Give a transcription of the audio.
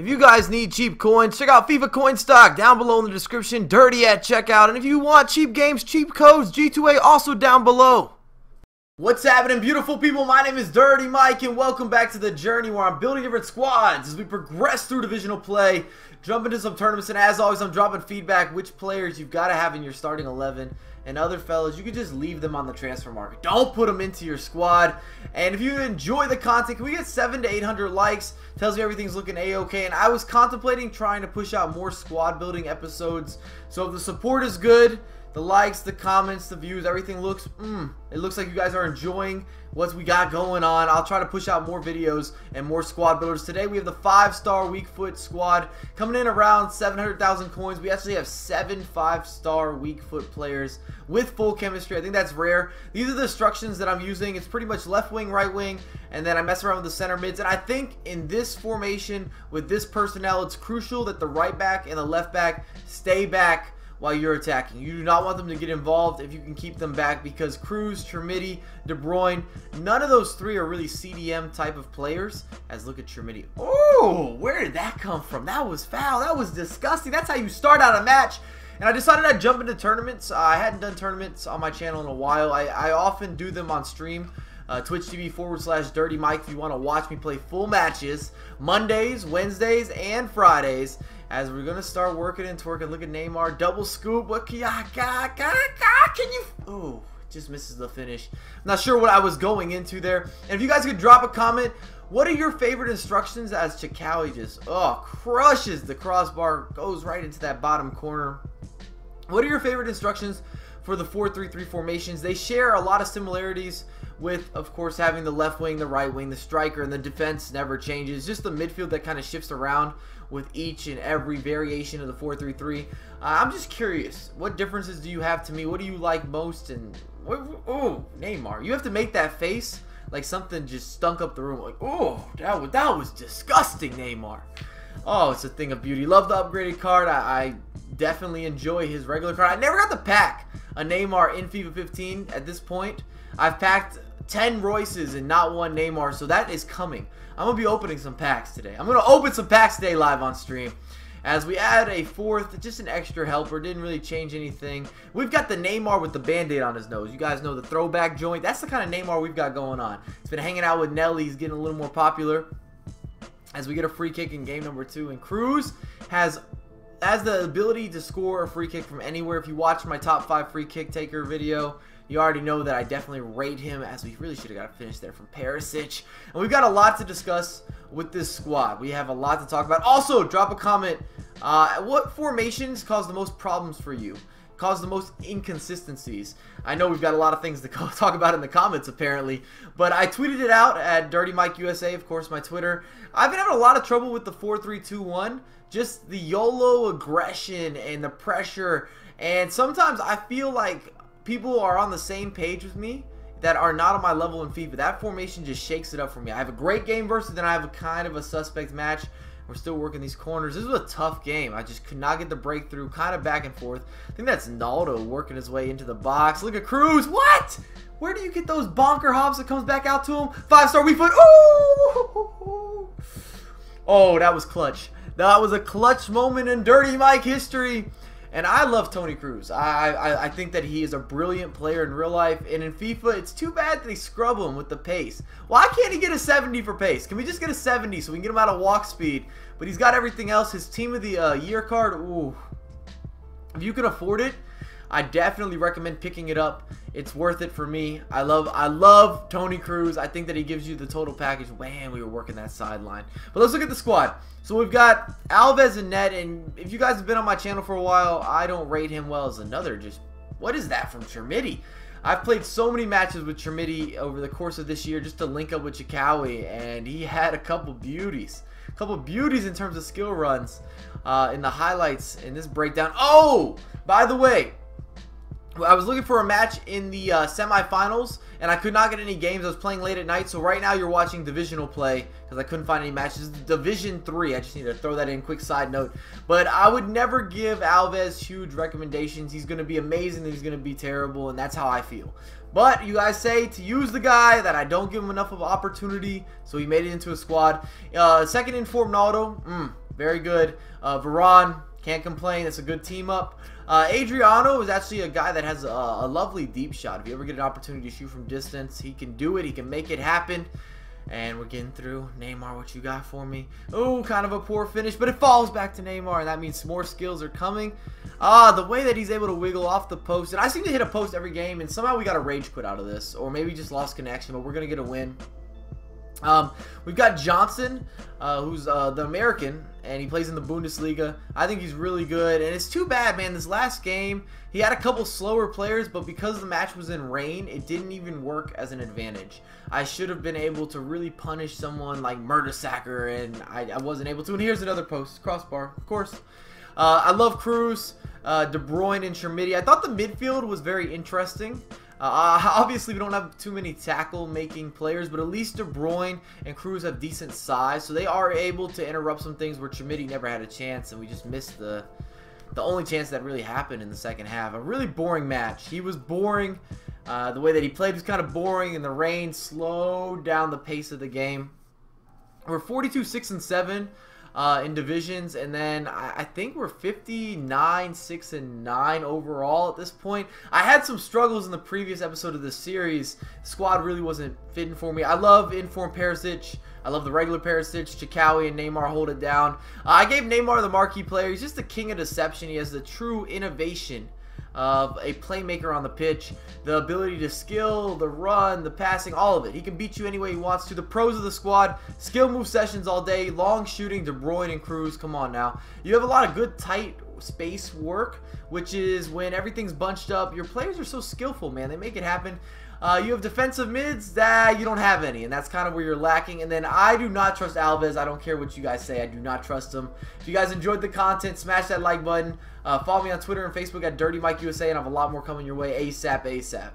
If you guys need cheap coins, check out FIFA coin stock down below in the description, dirty at checkout. And if you want cheap games, cheap codes, G2A also down below. What's happening, beautiful people? My name is Dirty Mike and welcome back to the journey where I'm building different squads as we progress through divisional play, jump into some tournaments, and as always I'm dropping feedback which players you've got to have in your starting 11, and other fellas, you can just leave them on the transfer market. Don't put them into your squad. And if you enjoy the content, can we get 700 to 800 likes? Tells me everything's looking a-okay. And I was contemplating trying to push out more squad building episodes. So if the support is good, the likes, the comments, the views, everything looks, it looks like you guys are enjoying what we got going on. I'll try to push out more videos and more squad builders. Today we have the 5-star weakfoot squad coming in around 700,000 coins. We actually have 7 5-star weakfoot players with full chemistry. I think that's rare. These are the instructions that I'm using. It's pretty much left wing, right wing, and then I mess around with the center mids. And I think in this formation with this personnel, it's crucial that the right back and the left back stay back while you're attacking. You do not want them to get involved if you can keep them back, because Cruz, Trimidi, De Bruyne, none of those three are really CDM type of players. As look at Trimidi. Oh, where did that come from? That was foul. That was disgusting. That's how you start out a match. And I decided I'd jump into tournaments. I hadn't done tournaments on my channel in a while. I often do them on stream. Twitch TV/Dirty Mike if you want to watch me play full matches Mondays, Wednesdays, and Fridays, as we're going to start working and twerking. Look at Neymar, double scoop. What can you? Oh, just misses the finish. I'm not sure what I was going into there. And if you guys could drop a comment, what are your favorite instructions, as Chikawi just crushes the crossbar, goes right into that bottom corner. What are your favorite instructions for the 4-3-3 formations? They share a lot of similarities with, of course, having the left wing, the right wing, the striker, and the defense never changes. Just the midfield that kind of shifts around with each and every variation of the 4-3-3. I'm just curious, what differences do you have to me? What do you like most? And oh, Neymar, you have to make that face like something just stunk up the room. Like, oh, that was disgusting, Neymar. Oh, it's a thing of beauty. Love the upgraded card. I definitely enjoy his regular card. I never got to pack a Neymar in FIFA 15 at this point. I've packed 10 Royces and not one Neymar, so that is coming. I'm going to be opening some packs today. I'm going to open some packs today live on stream, as we add a fourth, just an extra helper. Didn't really change anything. We've got the Neymar with the band-aid on his nose. You guys know the throwback joint. That's the kind of Neymar we've got going on. He's been hanging out with Nelly. He's getting a little more popular as we get a free kick in game number 2. And Cruz has the ability to score a free kick from anywhere. If you watch my top 5 free kick taker video, you already know that I definitely rate him, as we really should have got a finish there from Perisic. And we've got a lot to discuss with this squad. We have a lot to talk about. Also, drop a comment. What formations cause the most problems for you? Cause the most inconsistencies? I know we've got a lot of things to talk about in the comments, apparently. But I tweeted it out at Dirty Mike USA, of course, my Twitter. I've been having a lot of trouble with the 4-3-2-1. Just the YOLO aggression and the pressure. And sometimes I feel like people are on the same page with me that are not on my level in FIFA. That formation just shakes it up for me. I have a great game versus, then I have a kind of a suspect match. We're still working these corners. This was a tough game. I just could not get the breakthrough, kind of back and forth. I think that's Naldo working his way into the box. Look at Cruz. What? Where do you get those bonker hops that comes back out to him? 5-star weak foot. Ooh! Oh, that was clutch. That was a clutch moment in Dirty Mike history. And I love Toni Kroos. I think that he is a brilliant player in real life. And in FIFA, it's too bad that they scrub him with the pace. Why can't he get a 70 for pace? Can we just get a 70 so we can get him out of walk speed? But he's got everything else. His Team of the Year card, ooh. If you can afford it, I definitely recommend picking it up. It's worth it for me. I love Toni Kroos. I think that he gives you the total package. Man, we were working that sideline. But let's look at the squad. So we've got Alves in net, and if you guys have been on my channel for a while, I don't rate him well as another. Just, what is that from Trimidi? I've played so many matches with Trimidi over the course of this year just to link up with Chikawi, and he had a couple beauties. A couple beauties in terms of skill runs in the highlights in this breakdown. Oh, by the way, I was looking for a match in the semifinals, and I could not get any games. I was playing late at night, so right now you're watching divisional play because I couldn't find any matches. Division 3, I just need to throw that in, quick side note. But I would never give Alves huge recommendations. He's going to be amazing, and he's going to be terrible, and that's how I feel. But you guys say to use the guy that I don't give him enough of opportunity, so he made it into a squad. Second in form, Naldo. very good. Varane, can't complain. It's a good team up. Adriano is actually a guy that has a lovely deep shot. If you ever get an opportunity to shoot from distance, he can do it. He can make it happen. And we're getting through. Neymar, what you got for me? Oh, kind of a poor finish, but it falls back to Neymar, and that means more skills are coming. The way that he's able to wiggle off the post, and I seem to hit a post every game, and somehow we got a rage quit out of this, or maybe just lost connection, but we're going to get a win. We've got Johnson, who's the American, and he plays in the Bundesliga. I think he's really good, and it's too bad, man. This last game, he had a couple slower players, but because the match was in rain, it didn't even work as an advantage. I should have been able to really punish someone like Mertesacker, and I wasn't able to. And here's another post, crossbar, of course. I love Cruz, De Bruyne, and Schmidt. I thought the midfield was very interesting. Obviously, we don't have too many tackle-making players, but at least De Bruyne and Cruz have decent size, so they are able to interrupt some things where Schmidt never had a chance, and we just missed the only chance that really happened in the second half. A really boring match. He was boring. The way that he played was kind of boring, and the rain slowed down the pace of the game. We're 42, 6, and 7 in divisions, and then I think we're 59, 6, and 9 overall at this point. I had some struggles in the previous episode of this series. The squad really wasn't fitting for me. I love informed Perisic. I love the regular Perisic. Chikawi and Neymar hold it down. I gave Neymar the marquee player. He's just the king of deception. He has the true innovation of a playmaker on the pitch, the ability to skill, the run, the passing, all of it. He can beat you any way he wants to. The pros of the squad, skill move sessions all day, long shooting, De Bruyne and Cruz. Come on now. You have a lot of good tight space work, which is when everything's bunched up. Your players are so skillful, man. They make it happen. You have defensive mids that you don't have any, and that's kind of where you're lacking. And then I do not trust Alves. I don't care what you guys say. I do not trust him. If you guys enjoyed the content, smash that like button. Follow me on Twitter and Facebook at Dirty Mike USA, and I have a lot more coming your way ASAP.